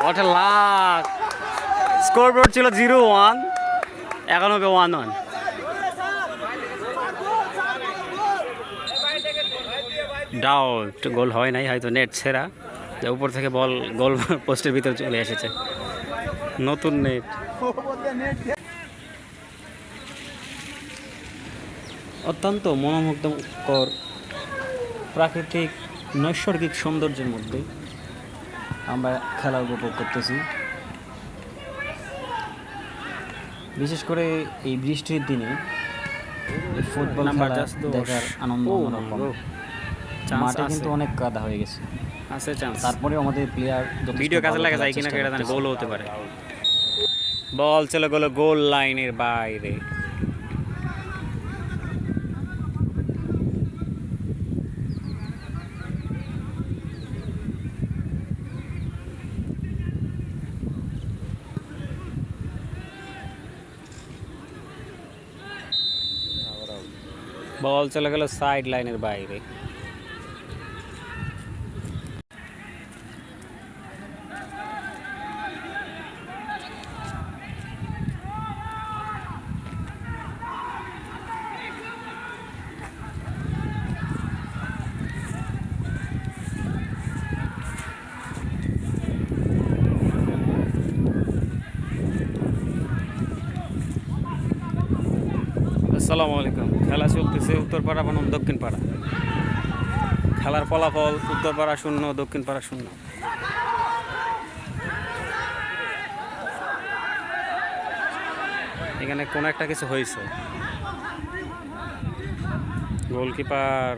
What a luck! Scoreboard ছিল 0-1, এখন হবে 1-1. ডাউট গোল হয় নাই, হয়তো নেট ছেঁড়া, যে উপর থেকে বল গোল পোস্টের ভিতরে চলে এসেছে। নতুন নেট। অত্যন্ত মনোমুগ্ধকর প্রাকৃতিক নৈসর্গিক সৌন্দর্যের মধ্যে আমরা খেলা উপভোগ করতেছি। বিশেষ করে এই বৃষ্টির দিনে ফুটবল খেলা দেখার আনন্দ অন্যরকম। মাঠে কিন্তু অনেক কাদা হয়ে গেছে, আছে চান্স। তারপরে আমাদের প্লেয়ার ভিডিও কাজে লাগা যায় কিনা এটা জানি, গোলও হতে পারে। বল চলে গেল গোল লাইনের বাইরে। বল চলে গেল সাইড লাইনের বাইরে। আসসালামু আলাইকুম। খেলা চলতেছে উত্তরপাড়া বনাম দক্ষিণ পাড়া। খেলার ফলাফল উত্তরপাড়া 0, দক্ষিণ পাড়া 0। এখানে কোন একটা কিছু হয়েছে। গোলকিপার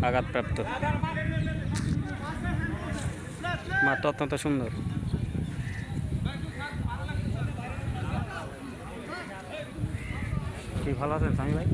আঘাতপ্রাপ্ত। মাঠটা অত্যন্ত সুন্দর। কি ভালো আছেন স্বামী ভাই?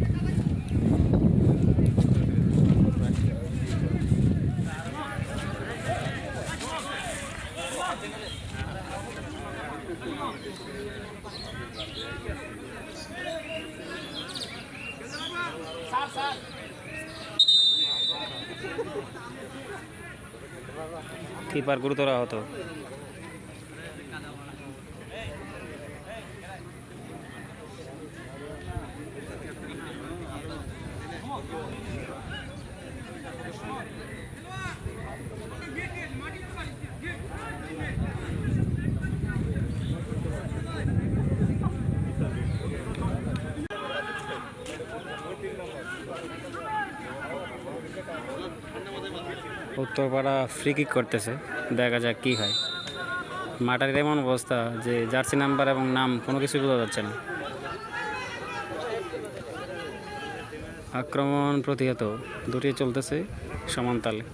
কিপার গুরুতর আহত। উত্তরপাড়া ফ্রি কিক করতেছে, দেখা যাক কি হয়। মাঠের এমন অবস্থা যে জার্সি নাম্বার এবং নাম কোনো কিছু বোঝা যাচ্ছে না। আক্রমণ প্রতিহত দুটি চলতেছে সমান তালে।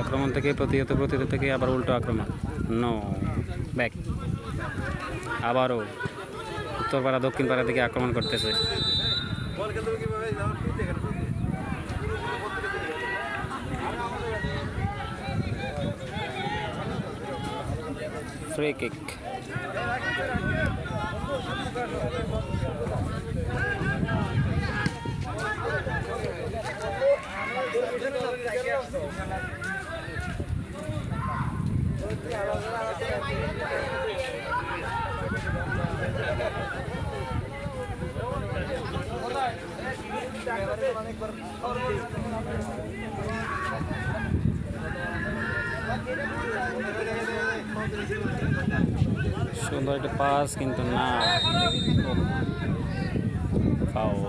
আক্রমণ থেকে প্রতিহত, প্রতিহত থেকে আবার উল্টো আক্রমণ। No back. আবারও উত্তরপাড়া দক্ষিণ পাড়া থেকে আক্রমণ করতেছে। Free kick. সুন্দর একটা পাস, কিন্তু না, ফাউল।